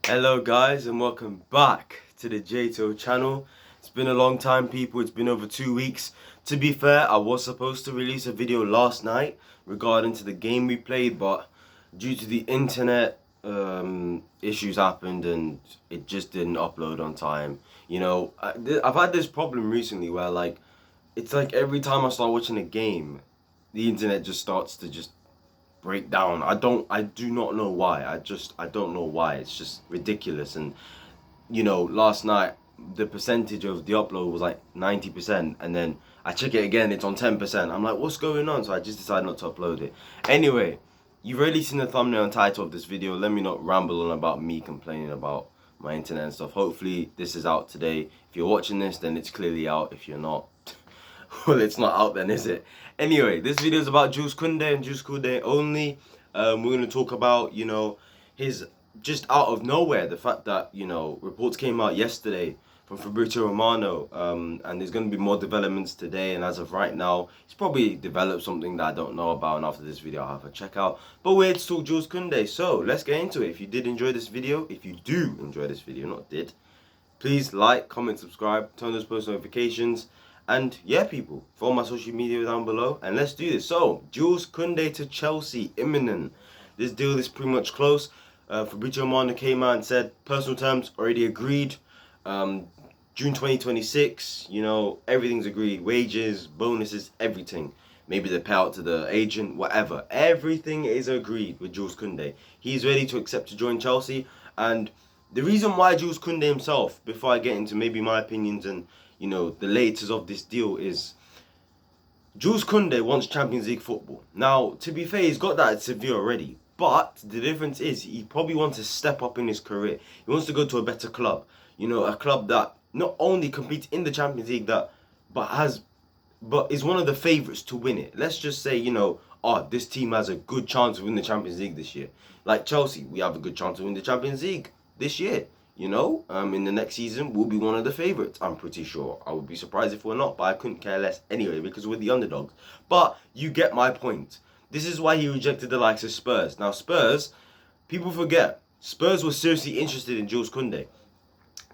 Hello guys and welcome back to the JTO channel. It's been a long time, people. It's been over 2 weeks. To be fair, I was supposed to release a video last night regarding to the game we played, but due to the internet issues happened and it just didn't upload on time. You know, I've had this problem recently where it's like every time I start watching a game, the internet just starts to just break down. I do not know why. I don't know why. It's just ridiculous. And last night the percentage of the upload was like 90%, and then I check it again, it's on 10%. I'm like, what's going on? So I just decided not to upload it. Anyway, you've already seen the thumbnail and title of this video. Let me not ramble on about me complaining about my internet and stuff. Hopefully this is out today. If you're watching this, then it's clearly out. If you're not, well, it's not out then, is it? Anyway, this video is about Jules Kounde and Jules Kounde only. We're going to talk about, his just out of nowhere, the fact that, reports came out yesterday from Fabrizio Romano, and there's going to be more developments today, and as of right now, he's probably developed something that I don't know about, and after this video I'll have a check out. But we're here to talk Jules Kounde, so let's get into it. If you did enjoy this video, if you do enjoy this video, not did, please like, comment, subscribe, turn those post notifications. And yeah, people, follow my social media down below, and let's do this. So, Jules Kounde to Chelsea, imminent. This deal is pretty much close. Fabrizio Romano came out and said, personal terms already agreed. June 2026, everything's agreed. Wages, bonuses, everything. Maybe the payout to the agent, whatever. Everything is agreed with Jules Kounde. He's ready to accept to join Chelsea. And the reason why Jules Kounde himself, before I get into maybe my opinions and the latest of this deal, is Jules Kounde wants Champions League football. Now, to be fair, he's got that at Sevilla already. But the difference is he probably wants to step up in his career. He wants to go to a better club. A club that not only competes in the Champions League, but is one of the favourites to win it. Let's just say, this team has a good chance to win the Champions League this year. Like Chelsea, we have a good chance to win the Champions League this year. In the next season, we'll be one of the favourites, I'm pretty sure. I would be surprised if we're not, but I couldn't care less anyway because we're the underdogs. But you get my point. This is why he rejected the likes of Spurs. Now, Spurs, people forget, Spurs were seriously interested in Jules Kounde.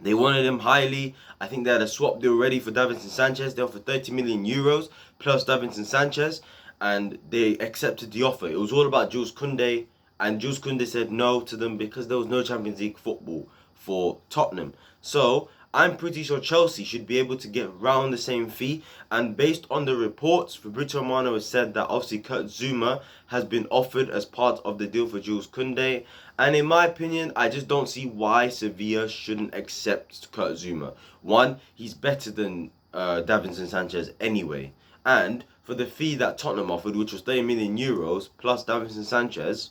They wanted him highly. I think they had a swap deal ready for Davinson Sanchez. They offered 30 million euros plus Davinson Sanchez, and they accepted the offer. It was all about Jules Kounde, and Jules Kounde said no to them because there was no Champions League football for Tottenham. So I'm pretty sure Chelsea should be able to get around the same fee. And based on the reports, Fabrizio Romano has said that obviously Kurt Zouma has been offered as part of the deal for Jules Kounde. And in my opinion, I just don't see why Sevilla shouldn't accept Kurt Zouma. One, he's better than Davinson Sanchez anyway. And for the fee that Tottenham offered, which was 30 million euros plus Davinson Sanchez,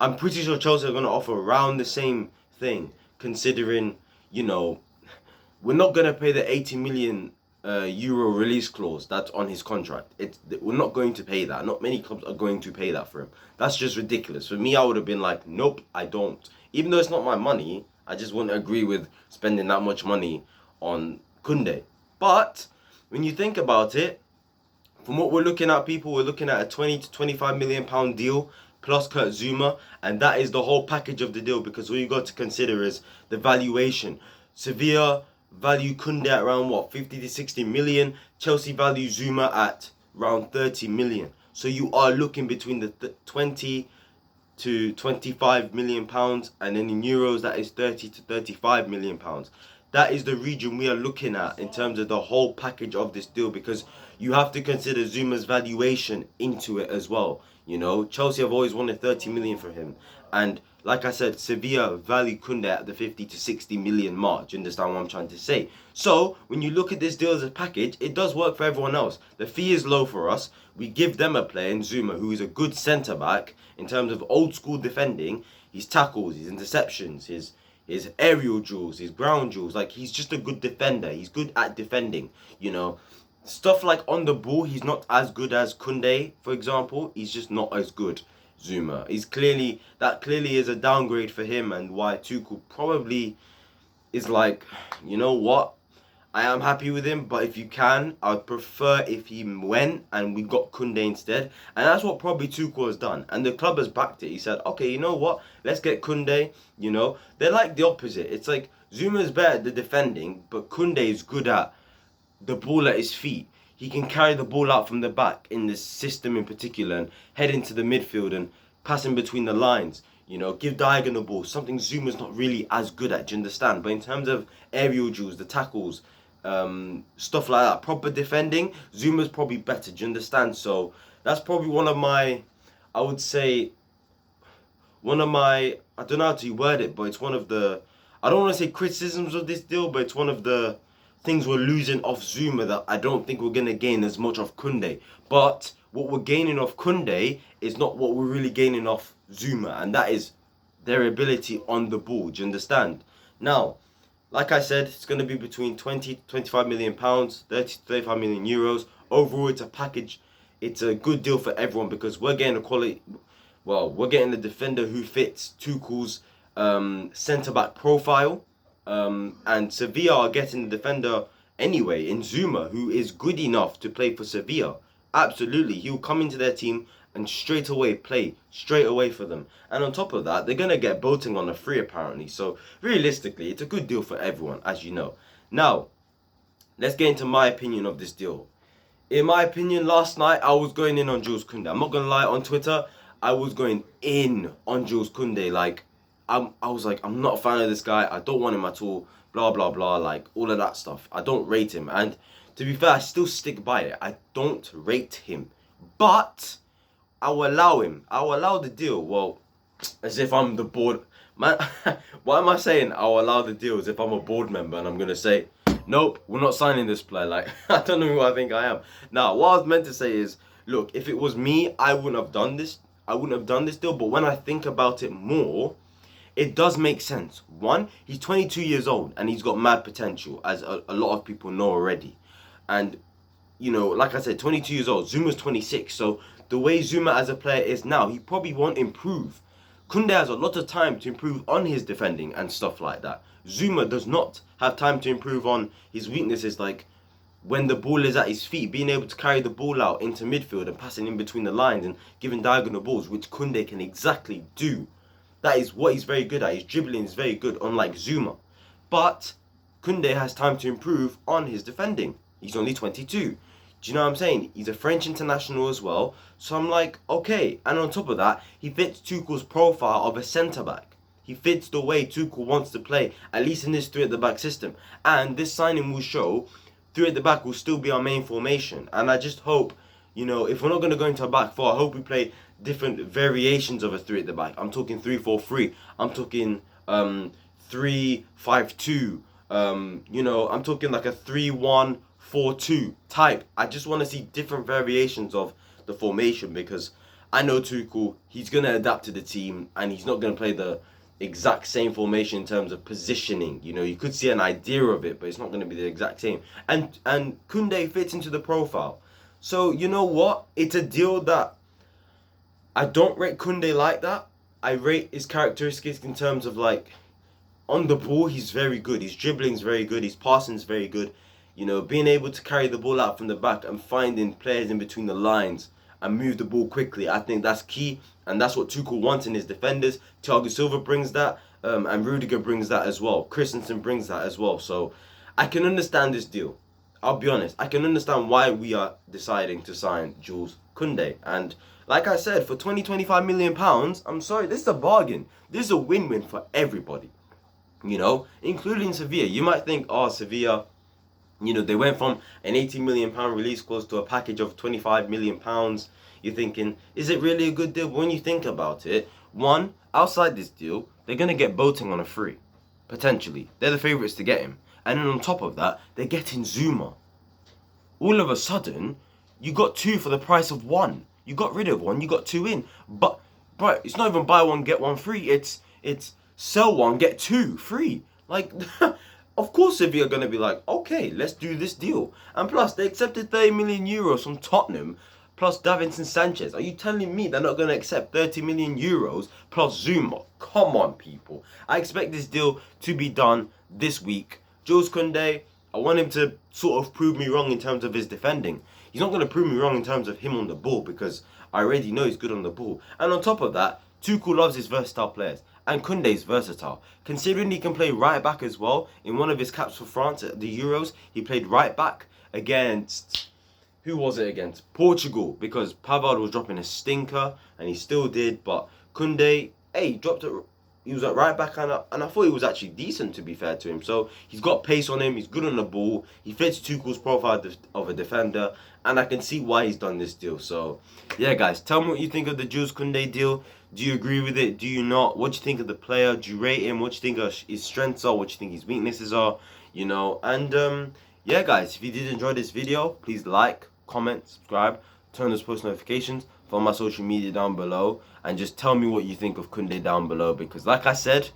I'm pretty sure Chelsea are going to offer around the same thing, considering, we're not going to pay the 80 million euro release clause that's on his contract. We're not going to pay that. Not many clubs are going to pay that for him. That's just ridiculous. For me, I would have been like, nope, I don't. Even though it's not my money, I just wouldn't agree with spending that much money on Kounde. But when you think about it, from what we're looking at, people, we're looking at a 20 to 25 million pound deal plus Kurt Zouma, and that is the whole package of the deal, because all you got to consider is the valuation. Sevilla value Kounde at around 50 to 60 million. Chelsea value Zouma at around 30 million. So you are looking between the 20 to 25 million pounds, and then in euros that is 30 to 35 million pounds. That is the region we are looking at in terms of the whole package of this deal, because you have to consider Zouma's valuation into it as well. Chelsea have always wanted 30 million for him. And like I said, Sevilla value Kounde at the 50 to 60 million mark. Do you understand what I'm trying to say? So when you look at this deal as a package, it does work for everyone else. The fee is low for us. We give them a player in Zouma who is a good centre-back in terms of old school defending. His tackles, his interceptions, his aerial duels, his ground duels. Like, he's just a good defender. He's good at defending, Stuff like on the ball, he's not as good as Kounde, for example. He's just not as good, Zouma. That clearly is a downgrade for him, and why Tuchel probably is like, you know what? I am happy with him, but if you can, I'd prefer if he went and we got Kounde instead. And that's what probably Tuchel has done. And the club has backed it. He said, okay, you know what? Let's get Kounde. You know, they're like the opposite. It's like Zuma's better at the defending, but Kounde is good at the ball at his feet. He can carry the ball out from the back in this system in particular and head into the midfield and pass in between the lines. You know, give diagonal balls, something Zuma's not really as good at, do you understand? But in terms of aerial duels, the tackles, stuff like that, proper defending, Zuma's probably better, do you understand? So that's probably one of my, I would say, I don't know how to word it, but it's one of the, I don't want to say criticisms of this deal, but it's one of the things we're losing off Zouma that I don't think we're going to gain as much off Kounde. But what we're gaining off Kounde is not what we're really gaining off Zouma, and that is their ability on the ball, do you understand? Now, like I said, it's going to be between 20 to 25 million pounds, 30 to 35 million euros. Overall, it's a package. It's a good deal for everyone because we're getting a quality, well, we're getting a defender who fits Tuchel's centre-back profile. And Sevilla are getting the defender anyway in Zouma, who is good enough to play for Sevilla. Absolutely, he'll come into their team and straight away play straight away for them. And on top of that, they're gonna get Boateng on a free apparently. So realistically, it's a good deal for everyone, as you know. Now, let's get into my opinion of this deal. In my opinion, last night I was going in on Jules Kounde. I'm not gonna lie, on Twitter, I was going in on Jules Kounde. Like, I was like, I'm not a fan of this guy. I don't want him at all. Blah, blah, blah. Like, all of that stuff. I don't rate him. And to be fair, I still stick by it. I don't rate him. But I will allow him. I will allow the deal. Well, as if I'm the board. Man, why am I saying I'll allow the deal as if I'm a board member and I'm going to say, nope, we're not signing this player. Like, I don't know who I think I am. Now, what I was meant to say is, look, if it was me, I wouldn't have done this. I wouldn't have done this deal. But when I think about it more, it does make sense. One, he's 22 years old and he's got mad potential, as a lot of people know already. And, you know, like I said, 22 years old. Zuma's 26. So the way Zouma as a player is now, he probably won't improve. Kounde has a lot of time to improve on his defending and stuff like that. Zouma does not have time to improve on his weaknesses, like when the ball is at his feet, being able to carry the ball out into midfield and passing in between the lines and giving diagonal balls, which Kounde can exactly do. That is what he's very good at. His dribbling is very good, unlike Zouma. But Kounde has time to improve on his defending. He's only 22. Do you know what I'm saying? He's a French international as well. So I'm like, okay. And on top of that, he fits Tuchel's profile of a centre-back. He fits the way Tuchel wants to play, at least in this three-at-the-back system. And this signing will show three-at-the-back will still be our main formation. And I just hope, you know, if we're not going to go into a back four, I hope we play different variations of a three at the back. I'm talking 3-4-3. I'm talking 3-5-2. You know, I'm talking like a 3-1-4-2 type. I just want to see different variations of the formation because I know Tuchel, he's going to adapt to the team and he's not going to play the exact same formation in terms of positioning. You know, you could see an idea of it, but it's not going to be the exact same. And Kounde fits into the profile. So, you know what? It's a deal that I don't rate Kounde like that. I rate his characteristics in terms of, like, on the ball, he's very good. His dribbling's very good. His passing's very good. You know, being able to carry the ball out from the back and finding players in between the lines and move the ball quickly, I think that's key. And that's what Tuchel wants in his defenders. Thiago Silva brings that. And Rudiger brings that as well. Christensen brings that as well. So I can understand this deal. I'll be honest. I can understand why we are deciding to sign Jules Kounde. And like I said, for 25 million pounds, I'm sorry, this is a bargain. This is a win-win for everybody, you know, including Sevilla. You might think, oh, Sevilla, you know, they went from an 18 million pound release clause to a package of 25 million pounds. You're thinking, is it really a good deal? But when you think about it, one, outside this deal, they're going to get Boateng on a free, potentially. They're the favourites to get him. And then on top of that, they're getting Zouma. All of a sudden, you got two for the price of one. You got rid of one, you got two in. But it's not even buy one, get one free. It's sell one, get two free. Like, of course Sevilla are going to be like, okay, let's do this deal. And plus, they accepted 30 million euros from Tottenham, plus Davinson Sanchez. Are you telling me they're not going to accept 30 million euros plus Zouma? Come on, people. I expect this deal to be done this week. Jules Kounde, I want him to sort of prove me wrong in terms of his defending. He's not going to prove me wrong in terms of him on the ball because I already know he's good on the ball. And on top of that, Tuchel loves his versatile players. And Kounde is versatile. Considering he can play right back as well, in one of his caps for France at the Euros, he played right back against... Who was it against? Portugal. Because Pavard was dropping a stinker, and he still did. But Kounde, hey, dropped it. He was at right back, and I thought he was actually decent, to be fair to him. So he's got pace on him. He's good on the ball. He fits Tuchel's profile of a defender, and I can see why he's done this deal. So yeah, guys, tell me what you think of the Jules Kounde deal. Do you agree with it? Do you not? What do you think of the player? Do you rate him? What do you think his strengths are? What do you think his weaknesses are? You know, and yeah, guys, if you did enjoy this video, please like, comment, subscribe, turn those post notifications, follow my social media down below, and just tell me what you think of Kounde down below, because like I said,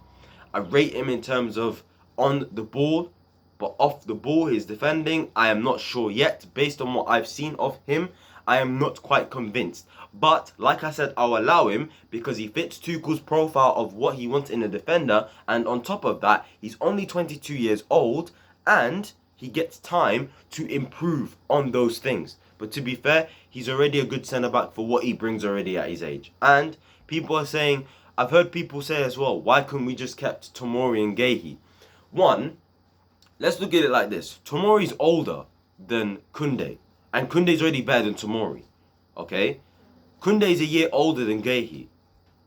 I rate him in terms of on the ball, but off the ball, his defending, I am not sure yet. Based on what I've seen of him, I am not quite convinced. But like I said, I'll allow him because he fits Tuchel's profile of what he wants in a defender, and on top of that, he's only 22 years old and he gets time to improve on those things. But to be fair, he's already a good centre-back for what he brings already at his age. And people are saying, I've heard people say as well, why couldn't we just kept Tomori and Guehi? One, let's look at it like this. Tomori's older than Kounde. And Kounde's already better than Tomori. Okay? Kounde's a year older than Guehi.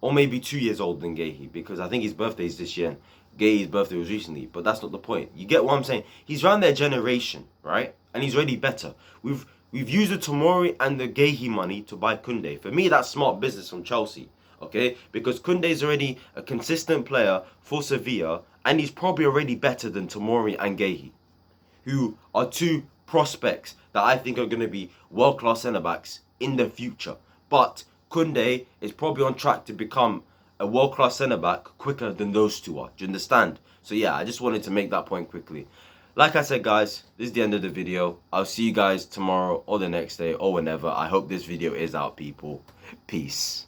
Or maybe 2 years older than Guehi. Because I think his birthday is this year. Guehi's birthday was recently. But that's not the point. You get what I'm saying? He's around their generation, right? And he's already better. We've used the Tomori and the Guehi money to buy Kounde. For me, that's smart business from Chelsea. Okay? Because Kounde is already a consistent player for Sevilla. And he's probably already better than Tomori and Guehi. Who are two prospects that I think are going to be world-class centre-backs in the future. But Kounde is probably on track to become a world-class centre-back quicker than those two are. Do you understand? So yeah, I just wanted to make that point quickly. Like I said, guys, this is the end of the video. I'll see you guys tomorrow or the next day or whenever. I hope this video is out, people. Peace.